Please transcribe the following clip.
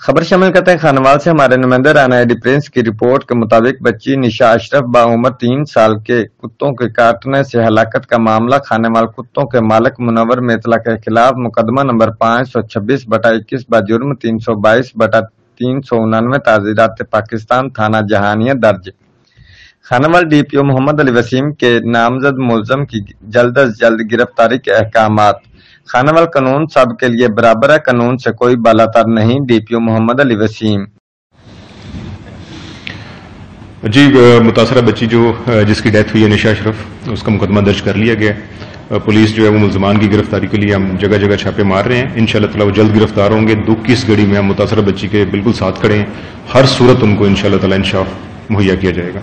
खबर शामिल करते हैं खानवाल से। हमारे नुमाइंदे राना एडी प्रिंस की रिपोर्ट के मुताबिक बच्ची निशा अशरफ बाउम्र 3 साल के कुत्तों के काटने से हलाकत का मामला खानेवाल कुत्तों के मालिक मुनव्वर मेतला के खिलाफ मुकदमा नंबर 526/21 बजुर्म 322/389 ताज़ीरात पाकिस्तान थाना जहानिया दर्ज। खानावाल डीपीओ मोहम्मद अली वसीम के नामजद मुलजम की जल्द अज जल्द गिरफ्तारी के अहकामात। खानावाल कानून सब के लिए बराबर है, कानून से कोई बालातर नहीं। डीपीओ मोहम्मद अली वसीम। जी, मुतासरा बच्ची जिसकी डेथ हुई है निशा अशरफ, उसका मुकदमा दर्ज कर लिया गया। पुलिस जो है वो मुलजमान की गिरफ्तारी के लिए हम जगह जगह छापे मार रहे हैं। इंशाअल्लाह ताला वो जल्द गिरफ्तार होंगे। दुख की इस घड़ी में हम मुतासरा बच्ची के बिल्कुल साथ खड़े हैं। हर सूरत उनको इंशाअल्लाह ताला इंसाफ मुहैया किया जाएगा।